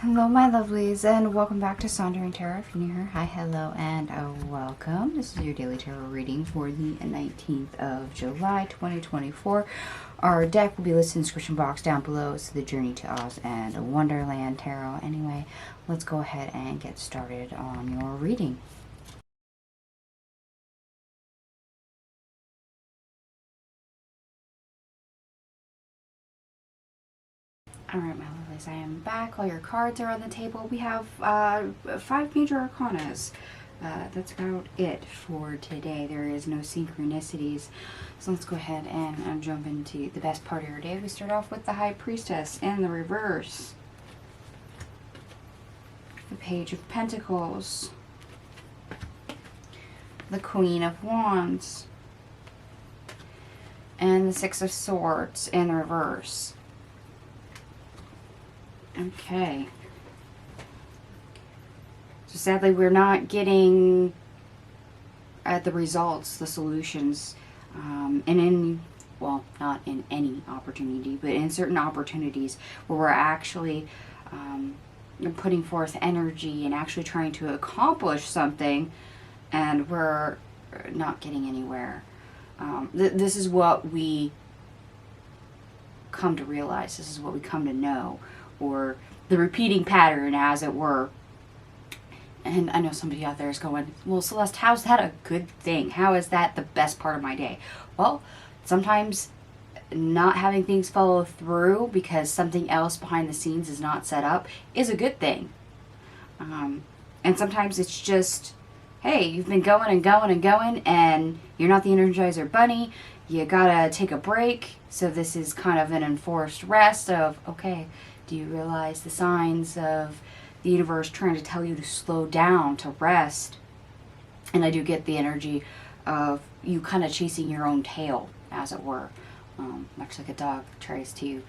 Hello, my lovelies, and welcome back to Sondering Tarot. If you're new here, hi, hello, and welcome. This is your daily tarot reading for the 19th of July, 2024. Our deck will be listed in the description box down below. It's the Journey to Oz and Wonderland Tarot. Anyway, let's go ahead and get started on your reading. Alright, my lovelies, I am back. All your cards are on the table. We have 5 major arcanas. That's about it for today. There is no synchronicities. So let's go ahead and jump into the best part of your day. We start off with the High Priestess in the reverse. The Page of Pentacles. The Queen of Wands. And the Six of Swords in the reverse. Okay. So sadly, we're not getting the results, the solutions, well, not in any opportunity, but in certain opportunities where we're actually putting forth energy and actually trying to accomplish something, and we're not getting anywhere. This is what we come to realize. This is what we come to know. Or the repeating pattern, as it were. And I know somebody out there is going, well, Celeste, how's that a good thing? How is that the best part of my day? Well, sometimes not having things follow through because something else behind the scenes is not set up is a good thing. And sometimes it's just, hey, you've been going and going and going, and you're not the Energizer Bunny. You gotta take a break. So this is kind of an enforced rest of, okay, do you realize the signs of the universe trying to tell you to slow down, to rest? And I do get the energy of you kind of chasing your own tail, as it were. Much like a dog tries to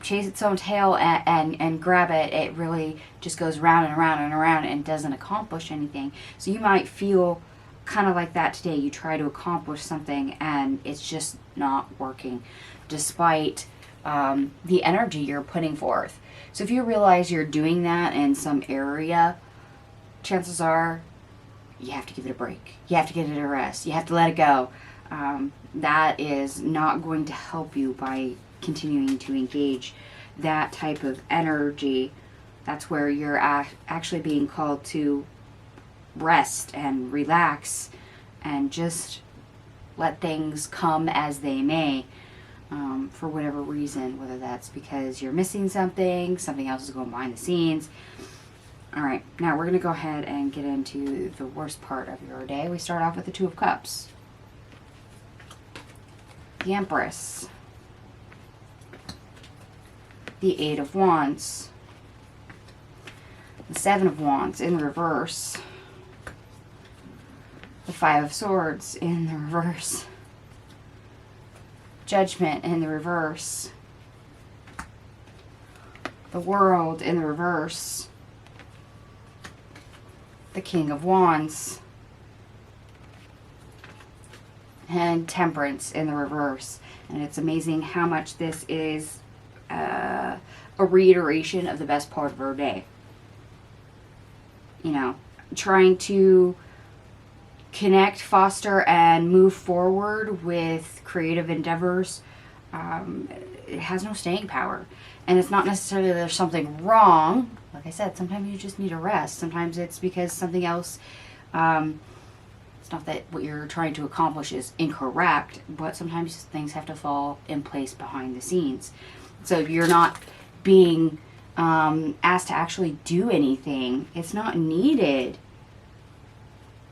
chase its own tail and grab it. It really just goes round and around and around and doesn't accomplish anything. So you might feel kind of like that today. You try to accomplish something and it's just not working, despite the energy you're putting forth. So if you realize you're doing that in some area, chances are you have to give it a break. You have to get it a rest. You have to let it go. That is not going to help you by continuing to engage that type of energy. That's where you're actually being called to rest and relax and just let things come as they may. For whatever reason, whether that's because you're missing something else is going behind the scenes. Alright, now we're going to go ahead and get into the worst part of your day. We start off with the Two of Cups. The Empress. The Eight of Wands. The Seven of Wands in the reverse. The Five of Swords in the reverse. Judgment in the reverse. The World in the reverse. The King of Wands. And Temperance in the reverse. And it's amazing how much this is a reiteration of the best part of our day. You know, trying to connect, foster, and move forward with creative endeavors, it has no staying power. And it's not necessarily that there's something wrong. Like I said, sometimes you just need a rest. Sometimes it's because something else, it's not that what you're trying to accomplish is incorrect, but sometimes things have to fall in place behind the scenes. So you're not being asked to actually do anything. It's not needed.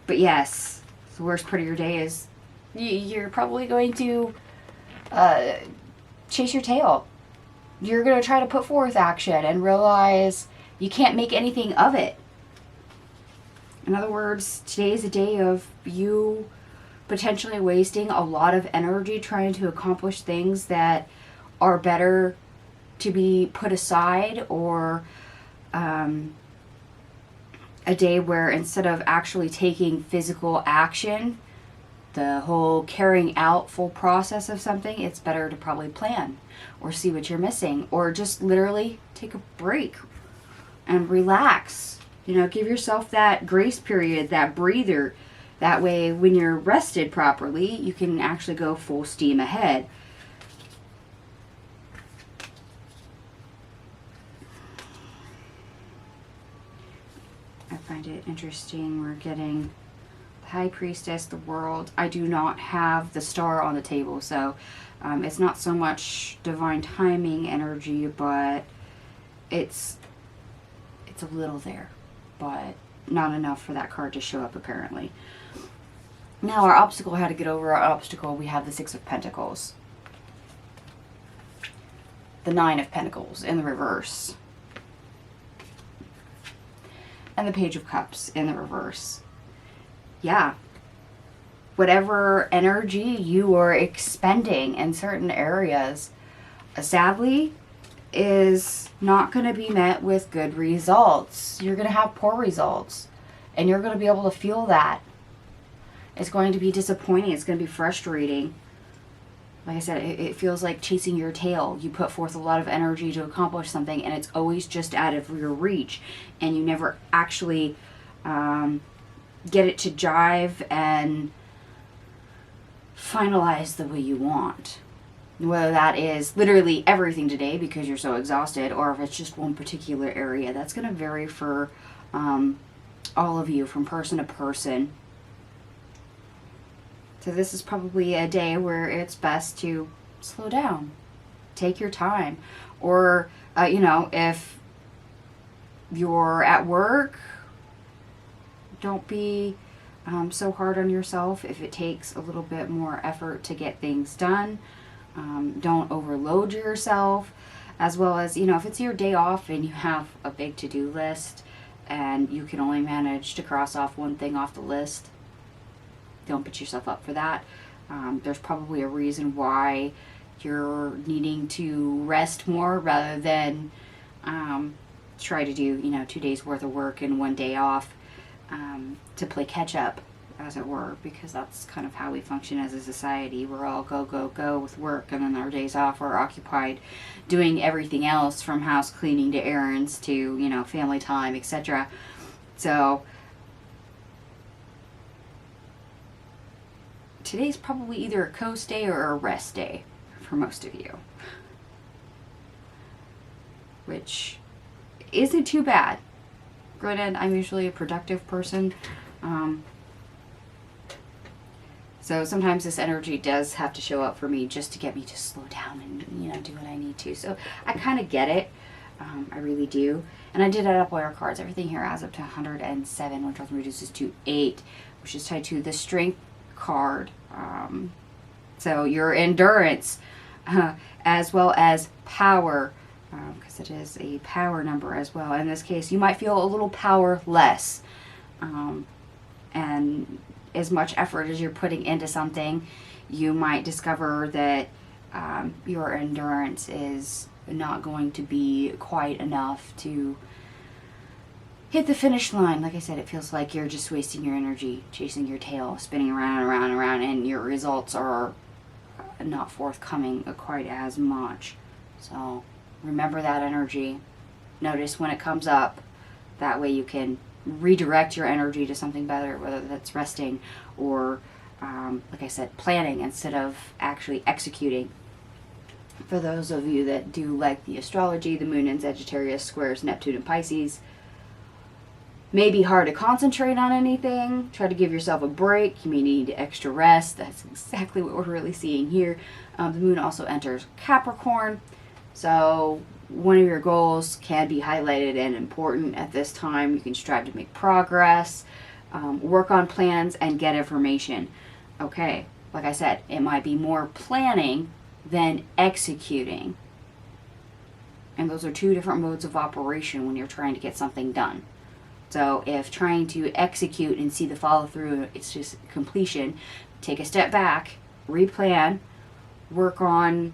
But yes, the worst part of your day is you're probably going to chase your tail. You're going to try to put forth action and realize you can't make anything of it. In other words, today is a day of you potentially wasting a lot of energy trying to accomplish things that are better to be put aside, or a day where instead of actually taking physical action, the whole carrying out full process of something, it's better to probably plan or see what you're missing or just literally take a break. and relax. Give yourself that grace period, that breather. That way, when you're rested properly, you can actually go full steam ahead. I find it interesting. We're getting the High Priestess, the World. I do not have the star on the table, so it's not so much divine timing energy, but it's a little there, but not enough for that card to show up apparently. Now our obstacle, how to get over our obstacle, we have the Six of Pentacles. The Nine of Pentacles in the reverse. And the Page of Cups in the reverse. Yeah. Whatever energy you are expending in certain areas, sadly, is not going to be met with good results. You're going to have poor results. And you're going to be able to feel that. It's going to be disappointing. It's going to be frustrating. Like I said, it feels like chasing your tail. You put forth a lot of energy to accomplish something, and it's always just out of your reach. And you never actually get it to jive and finalize the way you want. Whether that is literally everything today because you're so exhausted, or if it's just one particular area. That's going to vary for all of you from person to person. So this is probably a day where it's best to slow down. Take your time. Or, if you're at work, don't be so hard on yourself if it takes a little bit more effort to get things done. Don't overload yourself. As well as, if it's your day off and you have a big to-do list and you can only manage to cross off one thing off the list, don't beat yourself up for that. There's probably a reason why you're needing to rest more rather than try to do, 2 days worth of work and 1 day off to play catch up, as it were, because that's kind of how we function as a society. We're all go, go, go with work, and then our days off are occupied doing everything else from house cleaning to errands to, family time, etc. So today's probably either a coast day or a rest day for most of you, which isn't too bad. Granted, I'm usually a productive person, so sometimes this energy does have to show up for me just to get me to slow down and do what I need to. So I kind of get it. I really do. And I did add up all your cards. Everything here adds up to 107, which often reduces to 8, which is tied to the Strength card. So your endurance, as well as power, because it is a power number as well. In this case, you might feel a little powerless, and as much effort as you're putting into something, you might discover that your endurance is not going to be quite enough to hit the finish line. Like I said, it feels like you're just wasting your energy, chasing your tail, spinning around and around and around, and your results are not forthcoming quite as much. So remember that energy. Notice when it comes up. That way you can redirect your energy to something better, whether that's resting or, like I said, planning instead of actually executing. For those of you that do like the astrology, the moon in Sagittarius squares Neptune and Pisces. May be hard to concentrate on anything. Try to give yourself a break. You may need extra rest. That's exactly what we're really seeing here. The moon also enters Capricorn. So one of your goals can be highlighted and important at this time. You can strive to make progress, work on plans, and get information. Okay, like I said, it might be more planning than executing. And those are two different modes of operation when you're trying to get something done. So if trying to execute and see the follow through, it's just completion, take a step back, replan, work on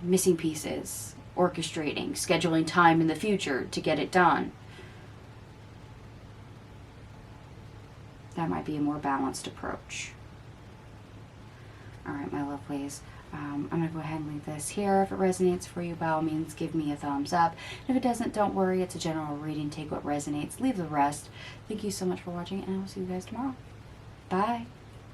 missing pieces, orchestrating, scheduling time in the future to get it done. That might be a more balanced approach. All right, my lovelies. I'm going to go ahead and leave this here. If it resonates for you, by all means, give me a thumbs up. And if it doesn't, don't worry. It's a general reading. Take what resonates, leave the rest. Thank you so much for watching, and I will see you guys tomorrow. Bye.